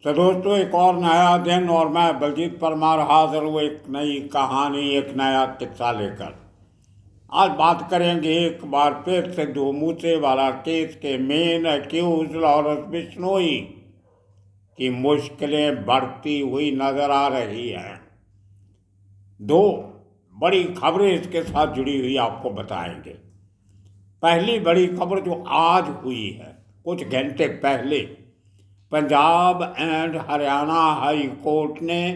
तो दोस्तों, एक और नया दिन और मैं बलजीत परमार हाजिर हूँ एक नई कहानी, एक नया किस्सा लेकर। आज बात करेंगे एक बार फिर सिद्धू मूसेवाला केस के मेन एक्यूज लॉरेंस बिश्नोई की मुश्किलें बढ़ती हुई नजर आ रही हैं। दो बड़ी खबरें इसके साथ जुड़ी हुई आपको बताएंगे। पहली बड़ी खबर जो आज हुई है, कुछ घंटे पहले, Punjab and Haryana high court ने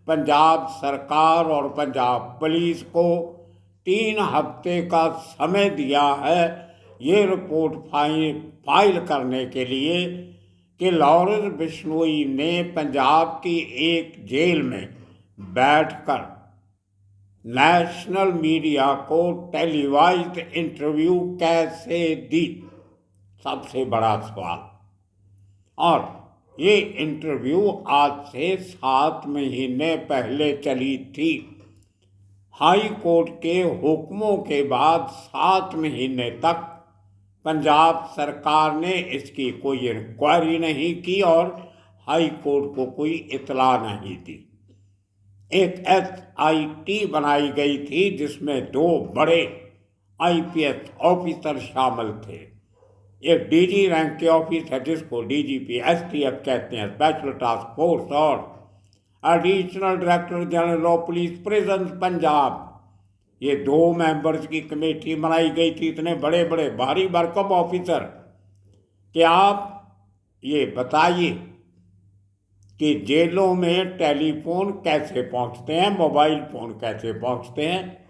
पंजाब सरकार और पंजाब पुलिस को 3 हफ्ते का समय दिया है ये रिपोर्ट फाइल करने के लिए कि लॉरेंस बिश्नोई ने पंजाब की एक जेल में बैठकर नेशनल मीडिया को टेलीवाइज्ड इंटरव्यू कैसे दी। सबसे बड़ा सवाल। और ये इंटरव्यू आज से 7 महीने पहले चली थी। हाई कोर्ट के हुक्मों के बाद 7 महीने तक पंजाब सरकार ने इसकी कोई इंक्वायरी नहीं की और हाई कोर्ट को कोई इतला नहीं दी। एक SIT बनाई गई थी जिसमें 2 बड़े IPS ऑफिसर शामिल थे। एक DG रैंक के ऑफिसर जिसको DGP STF कहते हैं, स्पेशल टास्क फोर्स, और additional director general of police prison Punjab. ये 2 मेंबर्स की कमेटी बनाई गई थी, इतने बड़े बड़े भारी भरकम ऑफिसर कि आप ये बताइए कि जेलों में टेलीफोन कैसे पहुंचते हैं, मोबाइल फोन कैसे पहुंचते हैं,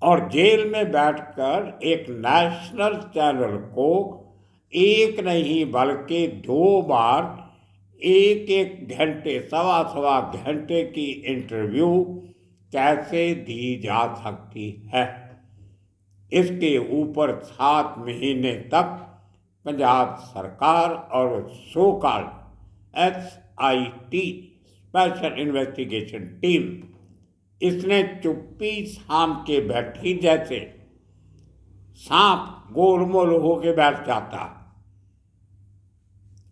और जेल में बैठकर एक नेशनल चैनल को एक नहीं बल्कि 2 बार 1-1 घंटे, सवा घंटे की इंटरव्यू कैसे दी जा सकती है। इसके ऊपर 7 महीने तक पंजाब सरकार और so called SIT special investigation team, इसने चुप्पी साम के बैठी, जैसे सांप गोलमोल होके बैठ जाता,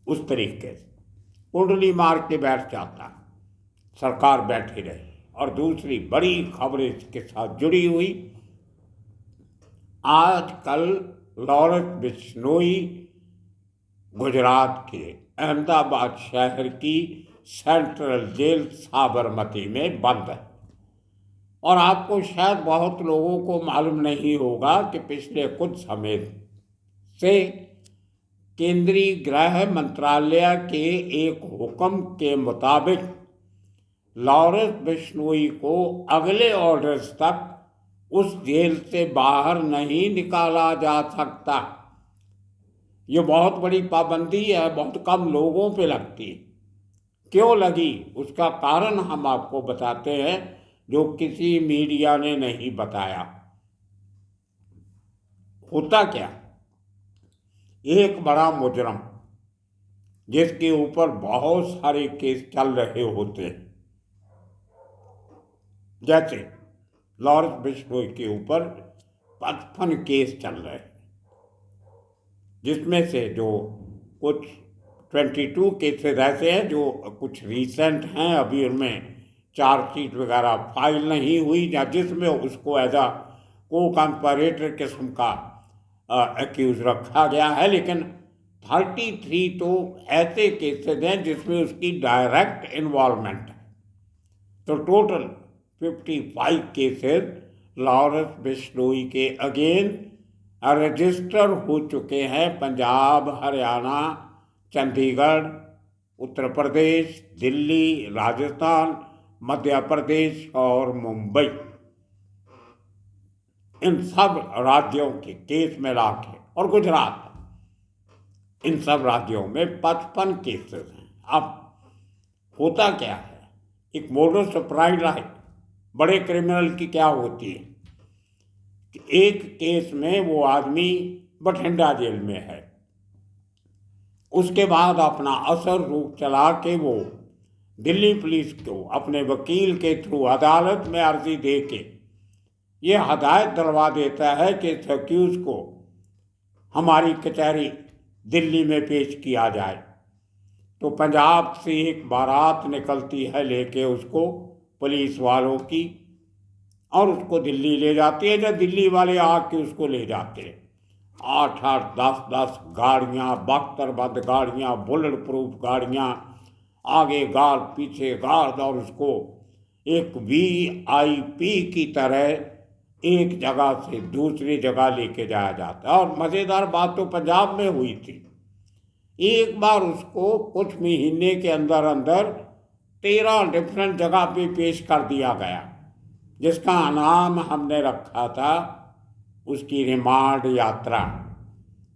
उस तरीके से कुंडली मार के बैठ जाता। सरकार बैठी रही। और दूसरी बड़ी खबर इसके साथ जुड़ी हुई, आजकल लॉरेंस बिश्नोई गुजरात के अहमदाबाद शहर की सेंट्रल जेल साबरमती में बंद है। और आपको शायद बहुत लोगों को मालूम नहीं होगा कि पिछले कुछ समय से केंद्रीय गृह मंत्रालय के एक हुक्म के मुताबिक लॉरेंस बिश्नोई को अगले ऑर्डर्स तक उस जेल से बाहर नहीं निकाला जा सकता। ये बहुत बड़ी पाबंदी है, बहुत कम लोगों पे लगती है। क्यों लगी उसका कारण हम आपको बताते हैं, जो किसी मीडिया ने नहीं बताया। होता क्या, एक बड़ा मुजरम जिसके ऊपर बहुत सारे केस चल रहे होते हैं, जैसे लॉरेंस बिश्नोई के ऊपर 55 केस चल रहे हैं, जिसमें से जो कुछ 22 केसेस ऐसे हैं जो कुछ रीसेंट हैं, अभी उनमें चार्जशीट वगैरह फाइल नहीं हुई, या जिसमें उसको एज अ को कंपैरेटर किस्म का एक्यूज रखा गया है। लेकिन 33 तो ऐसे केसेस हैं जिसमें उसकी डायरेक्ट इन्वॉल्वमेंट है। तो टोटल 55 केसेस लॉरेंस बिश्नोई के अगेंस्ट रजिस्टर हो चुके हैं पंजाब, हरियाणा, चंडीगढ़, उत्तर प्रदेश, दिल्ली, राजस्थान, मध्य प्रदेश और मुंबई। इन सब राज्यों के केस मिला के, और गुजरात, इन सब राज्यों में 55 केसेस हैं। अब होता क्या है, एक मोडस ऑपरेंडी बड़े क्रिमिनल की क्या होती है कि एक केस में वो आदमी बठिंडा जेल में है, उसके बाद अपना असर रूप चला के वो दिल्ली पुलिस को अपने वकील के थ्रू अदालत में अर्जी दे के ये हदायत दिलवा देता है कि इस एक्यूज को हमारी कचहरी दिल्ली में पेश किया जाए। तो पंजाब से एक बारात निकलती है लेके उसको, पुलिस वालों की, और उसको दिल्ली ले जाती है। जब दिल्ली वाले आके उसको ले जाते हैं, 8-8, 10-10 गाड़ियाँ, बख्तरबंद गाड़ियाँ, बुलेट प्रूफ गाड़ियाँ, आगे गार्ड पीछे गार्ड, और उसको एक VIP की तरह एक जगह से दूसरी जगह लेके जाया जाता है। और मज़ेदार बात तो पंजाब में हुई थी, एक बार उसको कुछ महीने के अंदर अंदर 13 डिफरेंट जगह पे पेश कर दिया गया, जिसका नाम हमने रखा था उसकी रिमांड यात्रा।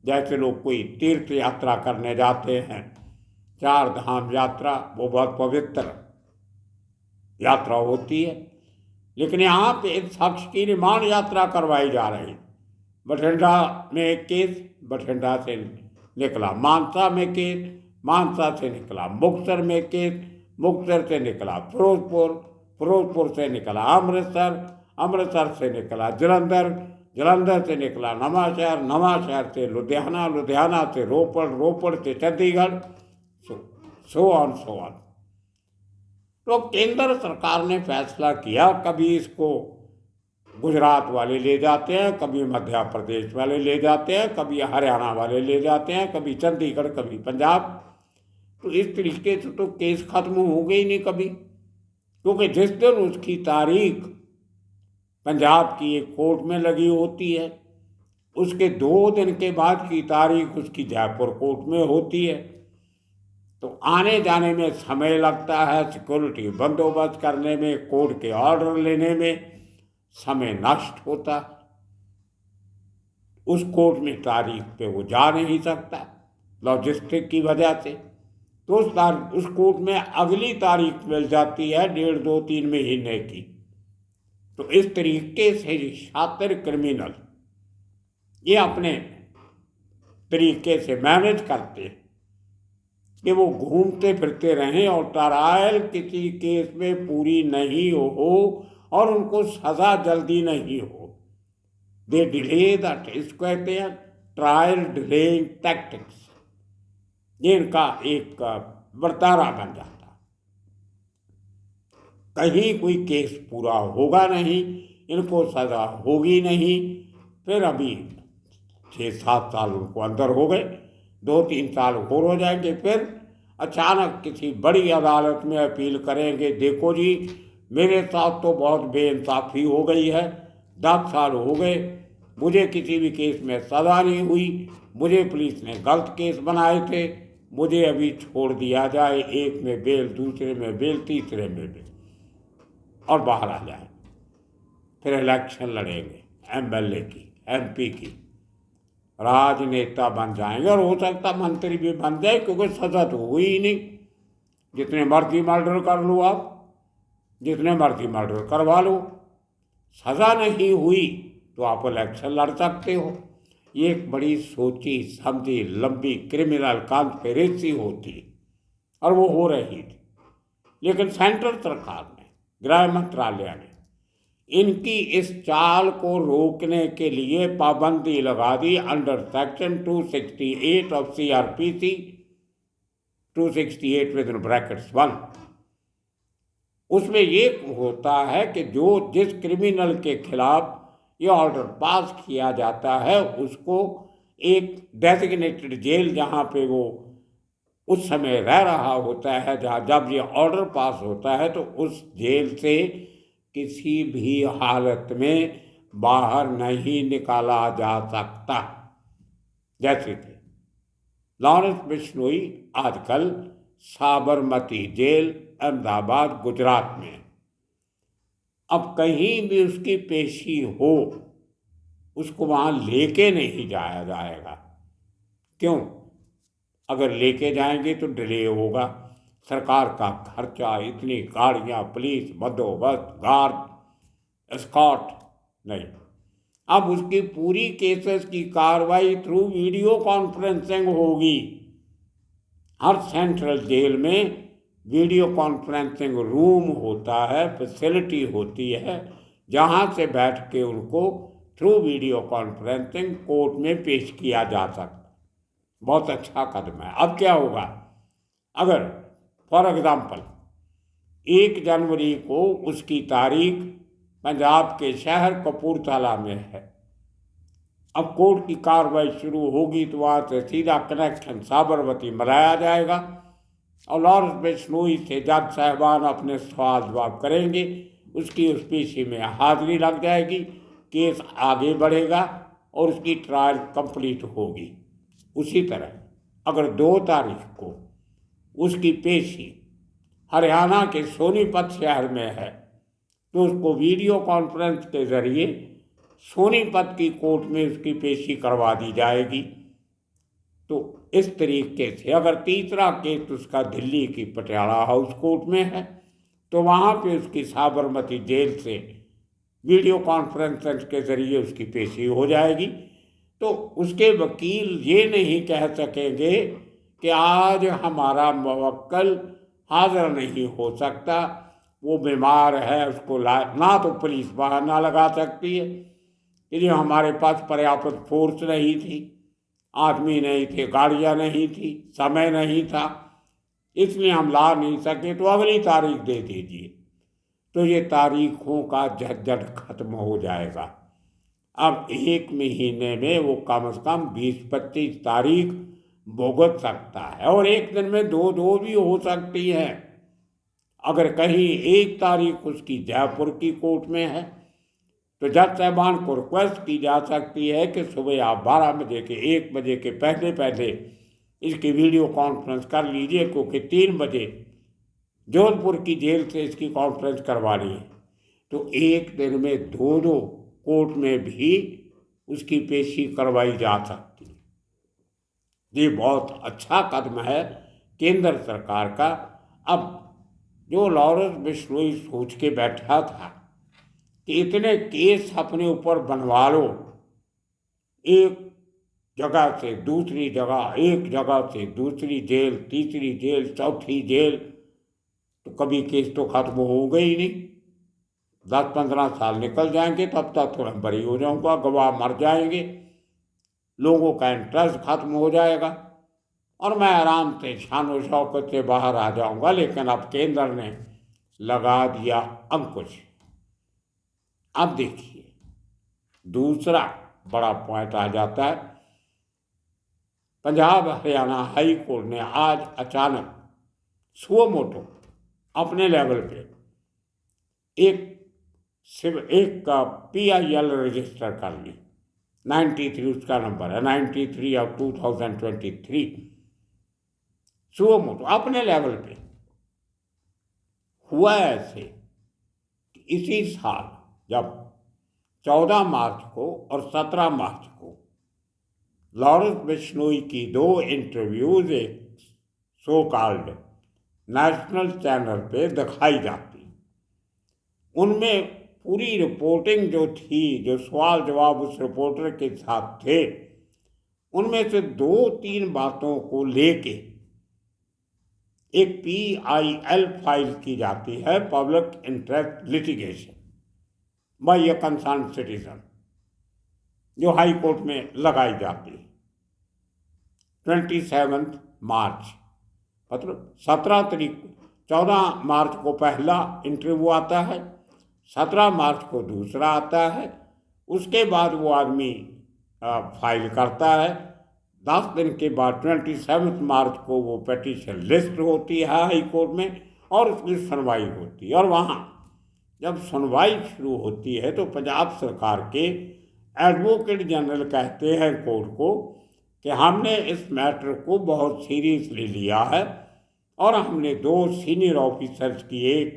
जैसे लोग कोई तीर्थ यात्रा करने जाते हैं, 4 धाम यात्रा, वो बहुत पवित्र यात्रा होती है, लेकिन यहाँ पे एक शख्स की रिमांड यात्रा करवाई जा रही। बठिंडा में एक केस, बठिंडा से निकला। मानसा में केस, मानसा से निकला। मुक्तसर में केस, मुक्तसर से निकला। फिरोजपुर, फिरोजपुर से निकला अमृतसर, अमृतसर से निकला जलंधर, जलंधर से निकला नवांशहर, नवांशहर से लुधियाना, लुधियाना से रोपड़, रोपड़ से Chandigarh, so on so on. तो केंद्र सरकार ने फैसला किया, कभी इसको गुजरात वाले ले जाते हैं, कभी मध्य प्रदेश वाले ले जाते हैं, कभी हरियाणा वाले ले जाते हैं, कभी चंडीगढ़, कभी पंजाब। तो इस तरीके से तो केस खत्म हो गई नहीं कभी, क्योंकि जिस दिन उसकी तारीख पंजाब की एक कोर्ट में लगी होती है, उसके 2 दिन के बाद की तारीख उसकी जयपुर कोर्ट में होती है। तो आने जाने में समय लगता है, सिक्योरिटी बंदोबस्त करने में, कोर्ट के ऑर्डर लेने में समय नष्ट होता। उस कोर्ट में तारीख पे वो जा नहीं सकता लॉजिस्टिक की वजह से, तो उस कोर्ट में अगली तारीख मिल जाती है 1.5-2-3 महीने की। तो इस तरीके से शातिर क्रिमिनल ये अपने तरीके से मैनेज करते हैं कि वो घूमते फिरते रहें और ट्रायल किसी केस में पूरी नहीं हो और उनको सज़ा जल्दी नहीं हो। दे डिले दैट, इसको कहते हैं ट्रायल डिलेइंग टैक्टिक्स। ये इनका एक वर्तारा बन जाता। कहीं कोई केस पूरा होगा नहीं, इनको सज़ा होगी नहीं, फिर अभी 6-7 साल उनको अंदर हो गए, 2-3 साल और हो जाएंगे, फिर अचानक किसी बड़ी अदालत में अपील करेंगे, देखो जी मेरे साथ तो बहुत बेइंसाफ़ी हो गई है, 10 साल हो गए, मुझे किसी भी केस में सज़ा नहीं हुई, मुझे पुलिस ने गलत केस बनाए थे, मुझे अभी छोड़ दिया जाए, एक में बेल, दूसरे में बेल, तीसरे में बेल, और बाहर आ जाए। फिर इलेक्शन लड़ेंगे MLA की, MP की, राजनेता बन जाएंगे, और हो सकता मंत्री भी बन जाए, क्योंकि सज़ा तो हुई ही नहीं। जितने मर्जी मर्डर कर लो आप, जितने मर्जी मर्डर करवा लो, सज़ा नहीं हुई तो आप इलेक्शन लड़ सकते हो। ये एक बड़ी सोची समझी लंबी क्रिमिनल कॉन्स्पिरेसी होती, और वो हो रही थी। लेकिन सेंट्रल सरकार ने, गृह मंत्रालय ने इनकी इस चाल को रोकने के लिए पाबंदी लगा दी under section 268 of CRPC, 268 within brackets 1। उसमें ये होता है कि जिस क्रिमिनल के खिलाफ ये ऑर्डर पास किया जाता है, उसको एक डेजिग्नेटेड जेल, जहाँ पे वो उस समय रह रहा होता है, जब ये ऑर्डर पास होता है, तो उस जेल से किसी भी हालत में बाहर नहीं निकाला जा सकता। जैसे कि लॉरेंस बिश्नोई आजकल साबरमती जेल, अहमदाबाद, गुजरात में। अब कहीं भी उसकी पेशी हो, उसको वहाँ लेके नहीं जाया जाएगा। क्यों? अगर लेके जाएंगे तो डिले होगा, सरकार का खर्चा, इतनी गाड़ियाँ, पुलिस बंदोबस्त, गार्ड, एस्कॉर्ट नहीं। अब उसकी पूरी केसेस की कार्रवाई थ्रू वीडियो कॉन्फ्रेंसिंग होगी। हर सेंट्रल जेल में वीडियो कॉन्फ्रेंसिंग रूम होता है, फैसिलिटी होती है, जहाँ से बैठ के उनको थ्रू वीडियो कॉन्फ्रेंसिंग कोर्ट में पेश किया जा सकता। बहुत अच्छा कदम है। अब क्या होगा? अगर फॉर एग्ज़ाम्पल 1 जनवरी को उसकी तारीख पंजाब के शहर कपूरथला में है, अब कोर्ट की कार्रवाई शुरू होगी तो वहाँ से सीधा कनेक्शन साबरमती मनाया जाएगा और लॉरेंस बिश्नोई से जज साहबान अपने सवाल जवाब करेंगे, उसकी उस पेशी में हाजिरी लग जाएगी, केस आगे बढ़ेगा और उसकी ट्रायल कंप्लीट होगी। उसी तरह अगर 2 तारीख को उसकी पेशी हरियाणा के सोनीपत शहर में है तो उसको वीडियो कॉन्फ्रेंस के ज़रिए सोनीपत की कोर्ट में उसकी पेशी करवा दी जाएगी। तो इस तरीके से अगर तीसरा केस उसका दिल्ली की पटियाला हाउस कोर्ट में है तो वहाँ पे उसकी साबरमती जेल से वीडियो कॉन्फ्रेंस के ज़रिए उसकी पेशी हो जाएगी। तो उसके वकील ये नहीं कह सकेंगे कि आज हमारा मुवक्किल हाज़िर नहीं हो सकता, वो बीमार है, उसको ना तो पुलिस बहाना लगा सकती है कि जो हमारे पास पर्याप्त फोर्स नहीं थी, आदमी नहीं थे, गाड़ियाँ नहीं थी, समय नहीं था, इसलिए हम ला नहीं सके, तो अगली तारीख दे दीजिए। तो ये तारीखों का झंझट खत्म हो जाएगा। अब 1 महीने में वो कम से कम 20-25 तारीख भुगत सकता है और एक दिन में 2 भी हो सकती है। अगर कहीं 1 तारीख उसकी जयपुर की कोर्ट में है तो जज साहबान को रिक्वेस्ट की जा सकती है कि सुबह आप 12 बजे के 1 बजे के पहले पहले इसकी वीडियो कॉन्फ्रेंस कर लीजिए, क्योंकि 3 बजे जोधपुर की जेल से इसकी कॉन्फ्रेंस करवानी है। तो एक दिन में 2 कोर्ट में भी उसकी पेशी करवाई जा सकती है। ये बहुत अच्छा कदम है केंद्र सरकार का। अब जो लॉरेंस बिश्नोई सोच के बैठा था कि इतने केस अपने ऊपर बनवा लो, एक जगह से दूसरी जगह, एक जगह से दूसरी जेल, तीसरी जेल, चौथी जेल, तो कभी केस तो खत्म होगा ही नहीं। 10-15 साल निकल जाएंगे, तब तक तो मैं बरी हो जाऊंगा, गवाह मर जाएंगे, लोगों का इंटरेस्ट खत्म हो जाएगा और मैं आराम से शान शौकत से बाहर आ जाऊंगा। लेकिन अब केंद्र ने लगा दिया अंकुश। अब देखिए दूसरा बड़ा पॉइंट आ जाता है। पंजाब हरियाणा हाई कोर्ट ने आज अचानक सुओ मोटो अपने लेवल पे एक का PIL रजिस्टर कर ली। 93 उसका नंबर है, 93 ऑफ 2023। सुओ मोटो अपने लेवल पे हुआ ऐसे कि इसी साल जब 14 मार्च को और 17 मार्च को लॉरेंस बिश्नोई की 2 इंटरव्यूज एक सो कॉल्ड नेशनल चैनल पे दिखाई जाती, उनमें पूरी रिपोर्टिंग जो थी, जो सवाल जवाब उस रिपोर्टर के साथ थे, उनमें से 2-3 बातों को लेके एक PIL फाइल की जाती है, public interest litigation by a concern citizen, जो हाई कोर्ट में लगाई जाती है। 27 मार्च मतलब 17 तारीख, 14 मार्च को पहला इंटरव्यू आता है, 17 मार्च को दूसरा आता है, उसके बाद वो आदमी फाइल करता है। 10 दिन के बाद 27 मार्च को वो पिटीशन लिस्ट होती है हाई कोर्ट में और उसकी सुनवाई होती है। और वहाँ जब सुनवाई शुरू होती है तो पंजाब सरकार के एडवोकेट जनरल कहते हैं कोर्ट को कि हमने इस मैटर को बहुत सीरियसली लिया है और हमने 2 सीनियर ऑफिसर्स की एक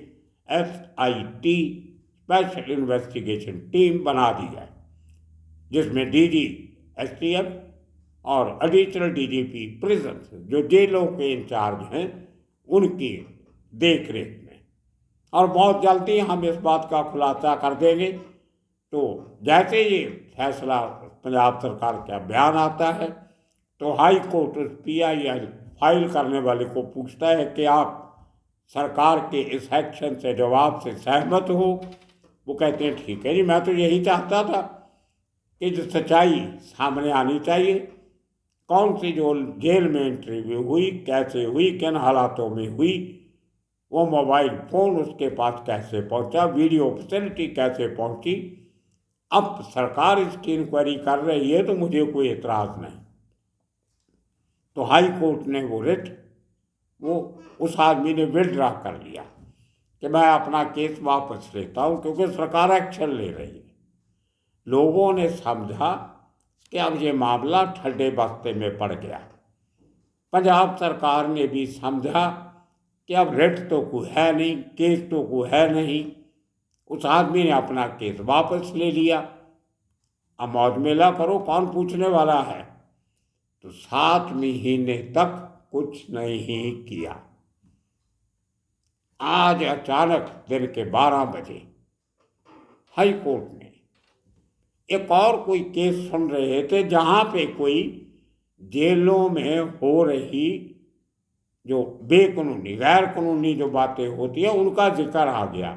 SIT स्पेशल इन्वेस्टिगेशन टीम बना दी है, जिसमें DG STF और एडिशनल DGP प्रिजन जो जेलों के इंचार्ज हैं उनकी देख रेख में। और बहुत जल्दी हम इस बात का खुलासा कर देंगे। तो जैसे ये फैसला पंजाब सरकार का बयान आता है तो हाई कोर्ट उस PIL फाइल करने वाले को पूछता है कि आप सरकार के इस एक्शन से जवाब से सहमत हो। वो कहते हैं ठीक है जी, मैं तो यही चाहता था कि जो सच्चाई सामने आनी चाहिए, कौन सी जो जेल में इंटरव्यू हुई, कैसे हुई, किन हालातों में हुई, वो मोबाइल फ़ोन उसके पास कैसे पहुंचा, वीडियो फैसिलिटी कैसे पहुंची। अब सरकार इसकी इंक्वायरी कर रही है तो मुझे कोई एतराज़ नहीं। तो हाई कोर्ट ने वो रिट, वो उस आदमी ने विड्रॉ कर लिया कि मैं अपना केस वापस लेता हूँ, क्योंकि सरकार एक्शन ले रही है। लोगों ने समझा कि अब ये मामला ठंडे बस्ते में पड़ गया। पंजाब सरकार ने भी समझा कि अब रिट तो कोई है नहीं, केस तो कोई है नहीं। उस आदमी ने अपना केस वापस ले लिया। अब मौज मेला करो, कौन पूछने वाला है। तो 7 महीने तक कुछ नहीं किया। आज अचानक दिन के 12 बजे हाई कोर्ट ने एक और कोई केस सुन रहे थे, जहां पे कोई जेलों में हो रही जो बेकानूनी, गैर कानूनी जो बातें होती है उनका जिक्र आ गया।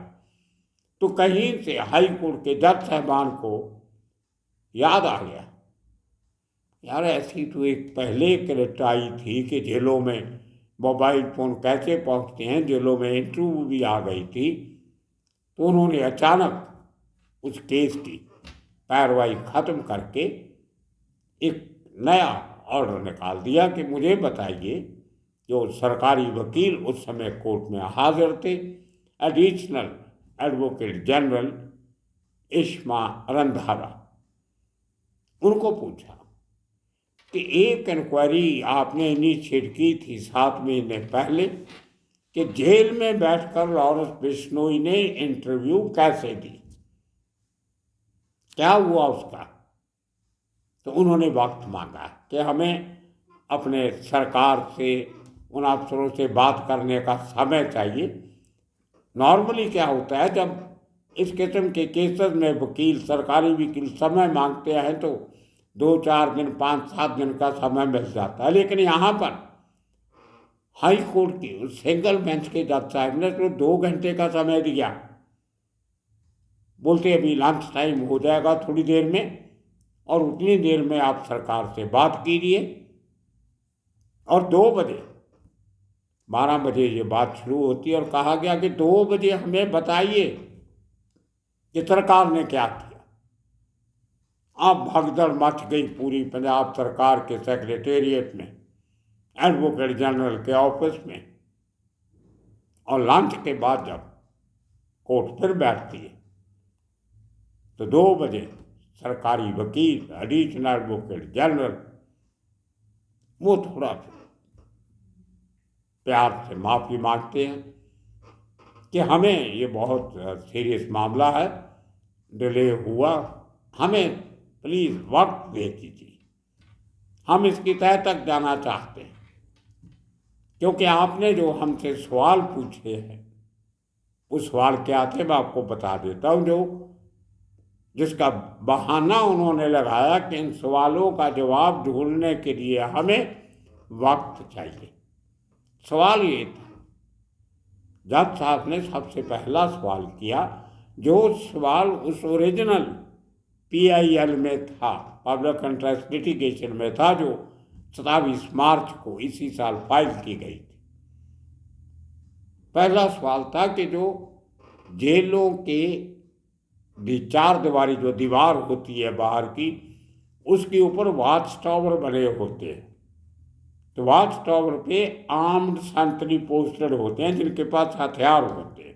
तो कहीं से हाई कोर्ट के जज साहबान को याद आ गया, यार ऐसी तो एक पहले एक रिट आई थी कि जेलों में मोबाइल फ़ोन कैसे पहुंचते हैं, जेलों में इंटरव्यू भी आ गई थी। तो उन्होंने अचानक उस केस की पैरवाई ख़त्म करके एक नया ऑर्डर निकाल दिया कि मुझे बताइए। जो सरकारी वकील उस समय कोर्ट में हाजिर थे, एडिशनल एडवोकेट जनरल इश्मा रंधावा, उनको पूछा कि एक इंक्वायरी आपने इनिशिएट की थी 7 महीने पहले कि जेल में बैठकर लॉरेंस बिश्नोई ने इंटरव्यू कैसे दी, क्या हुआ उसका। तो उन्होंने वक्त मांगा कि हमें अपने सरकार से, उन अफसरों से बात करने का समय चाहिए। नॉर्मली क्या होता है, जब इस किस्म के केसेस में वकील, सरकारी वकील समय मांगते हैं तो 2-4 दिन, 5-7 दिन का समय मिल जाता है। लेकिन यहाँ पर हाई कोर्ट की सिंगल बेंच के जज साहब ने तो 2 घंटे का समय दिया। बोलते अभी लंच टाइम हो जाएगा थोड़ी देर में, और उतनी देर में आप सरकार से बात कीजिए। और 2 बजे, 12 बजे ये बात शुरू होती है और कहा गया कि 2 बजे हमें बताइए कि सरकार ने क्या किया। अब भगदड़ मच गई पूरी पंजाब सरकार के सेक्रेटेरिएट में, एडवोकेट जनरल के ऑफिस में। और लंच के बाद जब कोर्ट फिर बैठती है तो 2 बजे सरकारी वकील, एडिशनल एडवोकेट जनरल, वो थोड़ा प्यार से माफ़ी मांगते हैं कि हमें ये बहुत सीरियस मामला है, डिले हुआ, हमें प्लीज़ वक्त दे दीजिए, हम इसकी तह तक जाना चाहते हैं। क्योंकि आपने जो हमसे सवाल पूछे हैं, वो सवाल क्या थे मैं आपको बता देता हूँ। जो जिसका बहाना उन्होंने लगाया कि इन सवालों का जवाब ढूंढने के लिए हमें वक्त चाहिए। सवाल ये था, जज साहब ने सबसे पहला सवाल किया, जो सवाल उस ओरिजिनल PIL में था, पब्लिक इंटरेस्ट लिटिगेशन में था, जो 27 मार्च को इसी साल फाइल की गई थी। पहला सवाल था कि जो जेलों के चार दीवारी जो दीवार होती है बाहर की, उसके ऊपर वॉच टावर बने होते हैं। तो वॉच टावर पे आर्म्ड सेंट्री पोस्टेड होते हैं, जिनके पास हथियार होते हैं,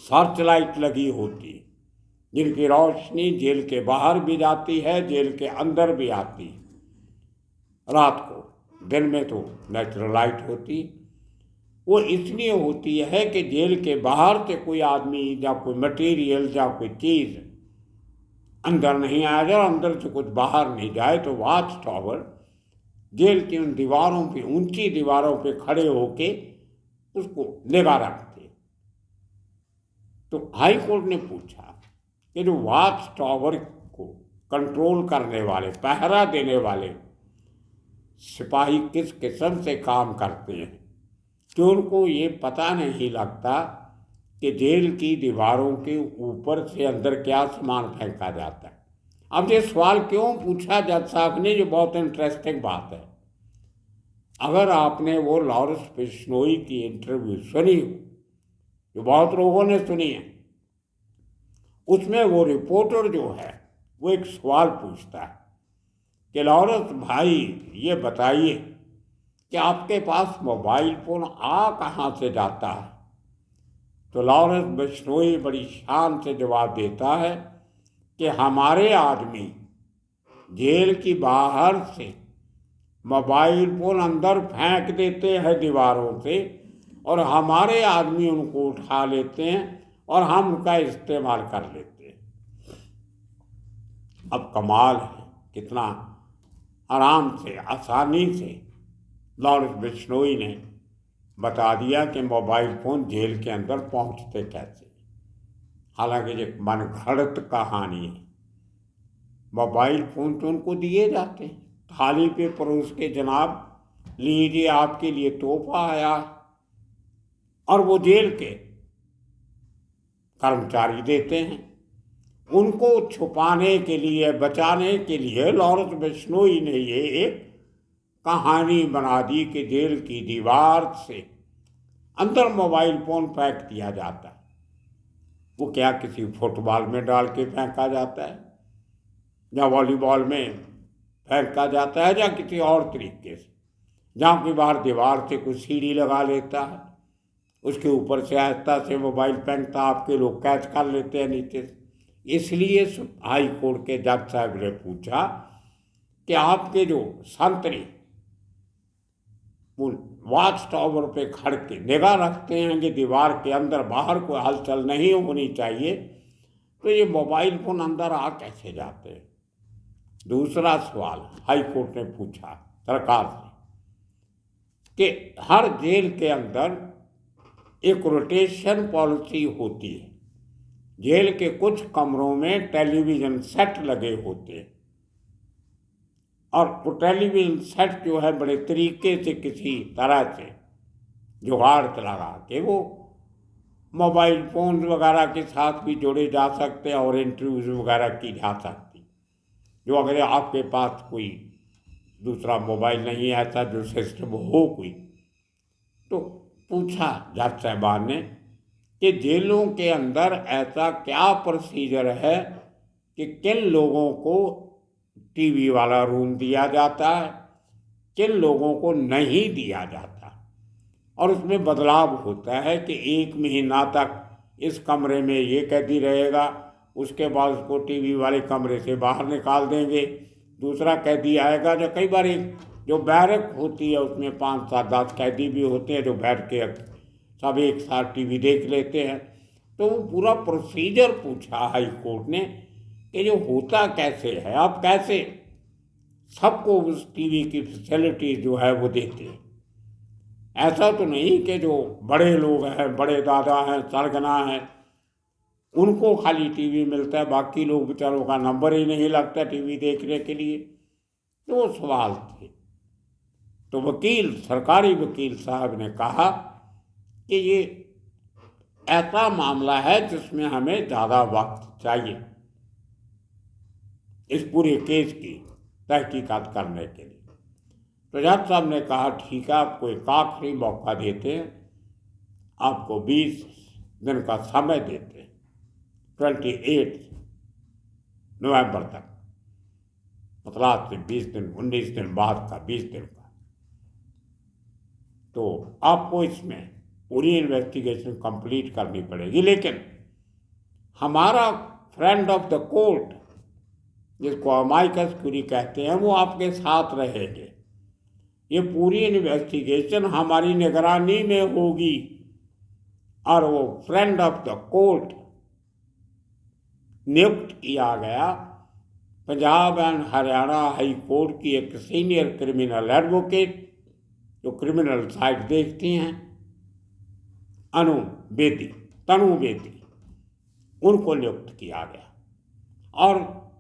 सर्च लाइट लगी होती है, जिनकी रोशनी जेल के बाहर भी जाती है, जेल के अंदर भी आती है रात को। दिन में तो नेचुरल लाइट होती है। वो इसलिए होती है कि जेल के बाहर से कोई आदमी या कोई मटेरियल या कोई चीज़ अंदर नहीं आ जाए और अंदर से कुछ बाहर नहीं जाए। तो वॉच टावर जेल की उन दीवारों पे, ऊंची दीवारों पे खड़े होके उसको निगाह रखते। तो हाई कोर्ट ने पूछा कि जो वॉच टावर को कंट्रोल करने वाले, पहरा देने वाले सिपाही किस किस्म से काम करते हैं कि उनको ये पता नहीं लगता कि जेल की दीवारों के ऊपर से अंदर क्या सामान फेंका जाता है। अब ये सवाल क्यों पूछा जज साहब ने, ये बहुत इंटरेस्टिंग बात है। अगर आपने वो लॉरेंस बिश्नोई की इंटरव्यू सुनी हो, जो बहुत लोगों ने सुनी है, उसमें वो रिपोर्टर जो है वो एक सवाल पूछता है कि लॉरेंस भाई ये बताइए कि आपके पास मोबाइल फोन आ कहाँ से जाता है। तो लॉरेंस बिश्नोई बड़ी शान से जवाब देता है कि हमारे आदमी जेल की बाहर से मोबाइल फोन अंदर फेंक देते हैं दीवारों से, और हमारे आदमी उनको उठा लेते हैं और हम उनका इस्तेमाल कर लेते हैं। अब कमाल है, कितना आराम से, आसानी से लॉरेंस बिश्नोई ने बता दिया कि मोबाइल फ़ोन जेल के अंदर पहुंचते कैसे। हालांकि ये मनगढ़ंत कहानी है। मोबाइल फ़ोन तो उनको दिए जाते हैं, थाली पे परोस के, जनाब लीजिए आपके लिए तोहफा आया, और वो जेल के कर्मचारी देते हैं। उनको छुपाने के लिए, बचाने के लिए लॉरेंस बिश्नोई ने ये एक कहानी बना दी कि जेल की दीवार से अंदर मोबाइल फ़ोन फेंक दिया जाता है। वो क्या किसी फुटबॉल में डाल के फेंका जाता है, या वॉलीबॉल में फेंका जाता है, या किसी और तरीके से, जहाँ की बाहर दीवार से कुछ सीढ़ी लगा लेता है, उसके ऊपर से आहिस्ता से मोबाइल फेंकता, आपके लोग कैच कर लेते हैं नीचे से। इसलिए हाई कोर्ट के जज साहब ने पूछा कि आपके जो संतरी वो वॉच टावर पे खड़ के निगाह रखते हैं कि दीवार के अंदर बाहर कोई हलचल नहीं होनी चाहिए, तो ये मोबाइल फोन अंदर आ कैसे जाते हैं। दूसरा सवाल हाई कोर्ट ने पूछा सरकार से कि हर जेल के अंदर एक रोटेशन पॉलिसी होती है। जेल के कुछ कमरों में टेलीविज़न सेट लगे होते हैं, और वो टेलीविज़न सेट जो है बड़े तरीके से किसी तरह से जुगाड़ लगा के वो मोबाइल फ़ोन वगैरह के साथ भी जोड़े जा सकते हैं और इंटरव्यूज़ वगैरह की जा सकती। जो अगर आपके पास कोई दूसरा मोबाइल नहीं है, ऐसा जो सिस्टम हो कोई, तो पूछा जज साहबान ने कि जेलों के अंदर ऐसा क्या प्रोसीजर है कि किन लोगों को टीवी वाला रूम दिया जाता है, किन लोगों को नहीं दिया जाता, और उसमें बदलाव होता है कि 1 महीना तक इस कमरे में ये कैदी रहेगा, उसके बाद उसको टीवी वाले कमरे से बाहर निकाल देंगे, दूसरा कैदी आएगा। जो कई बार जो बैरक होती है उसमें 5, 7, 10 कैदी भी होते हैं जो बैठ के सब एक साथ टीवी देख लेते हैं। तो वो पूरा प्रोसीजर पूछा हाई कोर्ट ने कि जो होता कैसे है, आप कैसे सबको उस टीवी की फैसिलिटी जो है वो देते हैं। ऐसा तो नहीं कि जो बड़े लोग हैं, बड़े दादा हैं, सरगना हैं, उनको खाली टीवी मिलता है, बाकी लोग बेचारों का नंबर ही नहीं लगता टीवी देखने के लिए। तो वो सवाल थे। तो वकील, सरकारी वकील साहब ने कहा कि ये ऐसा मामला है जिसमें हमें ज़्यादा वक्त चाहिए इस पूरे केस की तहकीकात करने के लिए। तो जज साहब ने कहा ठीक है, आपको एक आखिरी मौका देते हैं, आपको 20 दिन का समय देते हैं, 28 नवंबर तक, मतलब आज से 20 दिन, 19 दिन बाद का, 20 दिन का। तो आपको इसमें पूरी इन्वेस्टिगेशन कंप्लीट करनी पड़ेगी, लेकिन हमारा फ्रेंड ऑफ द कोर्ट, जिसको अमाइकस क्यूरी कहते हैं, वो आपके साथ रहेंगे। ये पूरी इन्वेस्टिगेशन हमारी निगरानी में होगी, और वो फ्रेंड ऑफ द कोर्ट नियुक्त किया गया Punjab and Haryana high court की एक सीनियर क्रिमिनल एडवोकेट, जो क्रिमिनल साइड देखती हैं, तनु बेदी, उनको नियुक्त किया गया। और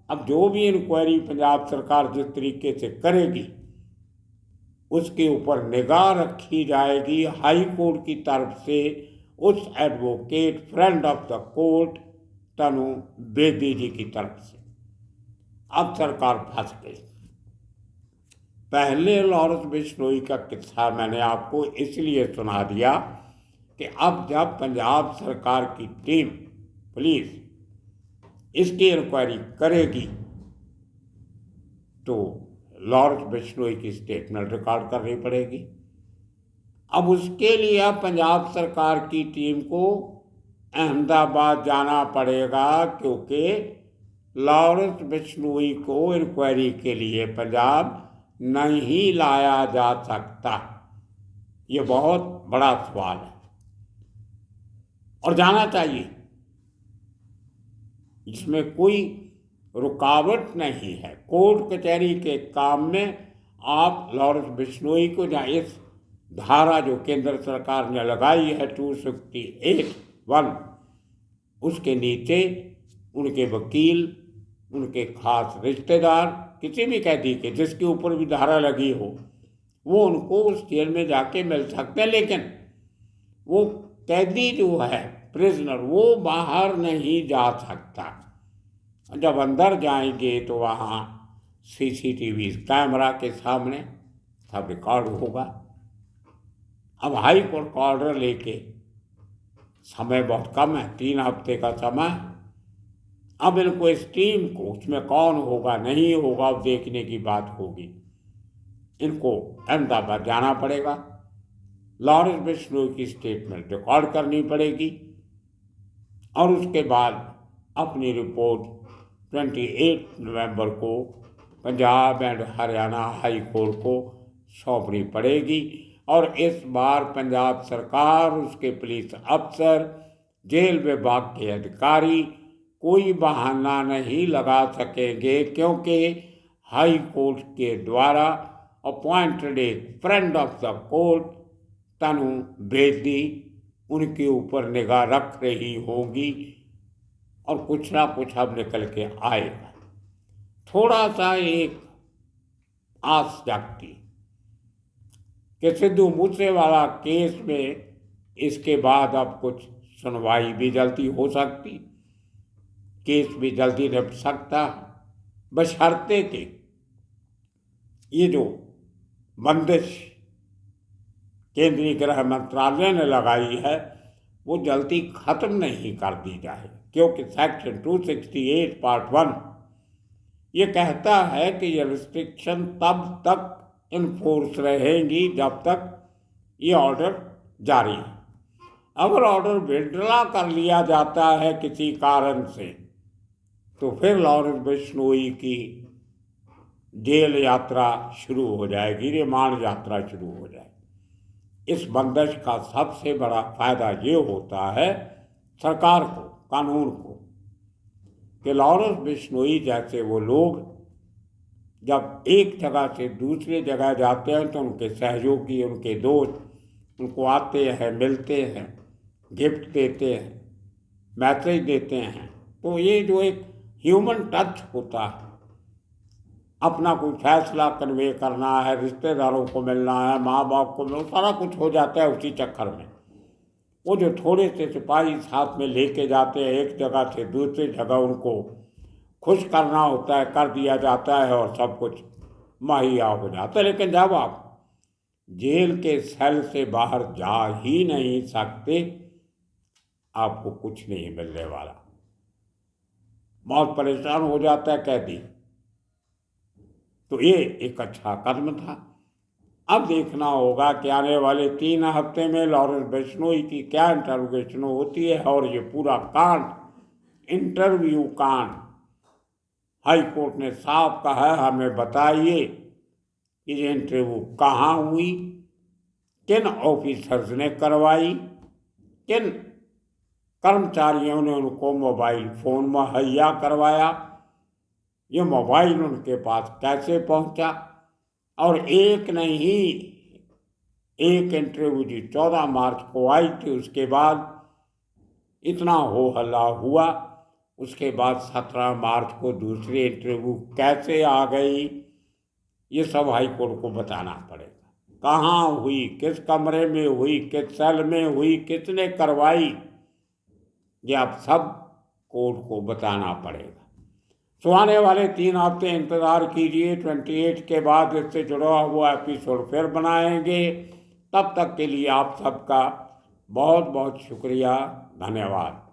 अब जो भी इंक्वायरी पंजाब सरकार जिस तरीके से करेगी उसके ऊपर निगाह रखी जाएगी हाई कोर्ट की तरफ से उस advocate friend of the court Tanu Bedi ji की तरफ से। अब सरकार फंस गई। पहले लॉरेंस बिश्नोई का किस्सा मैंने आपको इसलिए सुना दिया कि अब जब पंजाब सरकार की टीम पुलिस इसकी इंक्वायरी करेगी तो लॉरेंस बिश्नोई की स्टेटमेंट रिकॉर्ड करनी पड़ेगी। अब उसके लिए अब पंजाब सरकार की टीम को अहमदाबाद जाना पड़ेगा, क्योंकि लॉरेंस बिश्नोई को इंक्वायरी के लिए पंजाब नहीं लाया जा सकता। ये बहुत बड़ा सवाल है और जाना चाहिए, इसमें कोई रुकावट नहीं है। कोर्ट कचहरी के काम में आप लॉरेंस बिश्नोई को, जहाँ इस धारा जो केंद्र सरकार ने लगाई है 268(1), उसके नीचे उनके वकील, उनके खास रिश्तेदार, किसी भी कैदी के जिसके ऊपर भी धारा लगी हो, वो उनको उस जेल में जाके मिल सकते हैं। लेकिन वो कैदी जो है, प्रिजनर, वो बाहर नहीं जा सकता। जब अंदर जाएंगे तो वहाँ CCTV कैमरा के सामने सब रिकॉर्ड होगा। अब हाई कोर्ट का ऑर्डर लेके, समय बहुत कम है, 3 हफ्ते का समय। अब इनको इस टीम को, उसमें कौन होगा नहीं होगा अब देखने की बात होगी, इनको अहमदाबाद जाना पड़ेगा, लॉरेंस बिश्नोई की स्टेटमेंट रिकॉर्ड करनी पड़ेगी और उसके बाद अपनी रिपोर्ट 28 नवंबर को Punjab and Haryana high court को सौंपनी पड़ेगी। और इस बार पंजाब सरकार, उसके पुलिस अफसर, जेल विभाग के अधिकारी कोई बहाना नहीं लगा सकेंगे, क्योंकि हाई कोर्ट के द्वारा अपॉइंटेड एक friend of the court Tanu Bedi उनके ऊपर निगाह रख रही होगी और कुछ ना कुछ अब निकल के आएगा। थोड़ा सा एक आस जागती कि सिद्धू मूसेवाला केस में इसके बाद अब कुछ सुनवाई भी जल्दी हो सकती, केस भी जल्दी निपट सकता, बशर्ते कि ये जो बंदिश केंद्रीय गृह मंत्रालय ने लगाई है वो जल्दी खत्म नहीं कर दी जाए। क्योंकि सेक्शन 268 पार्ट 1 ये कहता है कि ये रिस्ट्रिक्शन तब तक इन्फोर्स रहेंगी जब तक ये ऑर्डर जारी है। अगर ऑर्डर विड्रॉ कर लिया जाता है किसी कारण से तो फिर लॉरेंस बिश्नोई की जेल यात्रा शुरू हो जाएगी, रिमांड यात्रा शुरू हो जाएगी। इस बंदिश का सबसे बड़ा फायदा ये होता है सरकार को, कानून को, कि लॉरेंस बिश्नोई जैसे वो लोग जब एक जगह से दूसरी जगह जाते हैं तो उनके सहयोगी, उनके दोस्त उनको आते हैं, मिलते हैं, गिफ्ट देते हैं, मैसेज देते हैं। तो ये जो एक ह्यूमन टच होता है, अपना कोई फैसला कन्वे करना है, रिश्तेदारों को मिलना है, माँ बाप को मिलना, सारा कुछ हो जाता है उसी चक्कर में। वो जो थोड़े से सिपाही साथ में लेके जाते हैं एक जगह से दूसरी जगह, उनको खुश करना होता है, कर दिया जाता है और सब कुछ मुहैया हो जाता है। लेकिन जब आप जेल के सेल से बाहर जा ही नहीं सकते, आपको कुछ नहीं मिलने वाला, बहुत परेशान हो जाता है कैदी। तो ये एक अच्छा कदम था। अब देखना होगा कि आने वाले 3 हफ्ते में लॉरेंस बिश्नोई की क्या इंटरोगेशन होती है और ये पूरा कांड, इंटरव्यू कांड, हाई कोर्ट ने साफ कहा है, हमें बताइए कि ये इंटरव्यू कहाँ हुई, किन ऑफिसर्स ने करवाई, किन कर्मचारियों ने उनको मोबाइल फ़ोन मुहैया करवाया, ये मोबाइल उनके पास कैसे पहुंचा। और एक नहीं, एक इंटरव्यू जी 14 मार्च को आई थी, उसके बाद इतना हो हल्ला हुआ, उसके बाद 17 मार्च को दूसरी इंटरव्यू कैसे आ गई, ये सब हाई कोर्ट को बताना पड़ेगा। कहाँ हुई, किस कमरे में हुई, किस सेल में हुई, किसने करवाई, ये आप सब कोर्ट को बताना पड़ेगा। तो आने वाले 3 हफ्ते इंतज़ार कीजिए, 28 के बाद इससे जुड़ा हुआ एपिसोड फिर बनाएंगे। तब तक के लिए आप सबका बहुत बहुत शुक्रिया, धन्यवाद।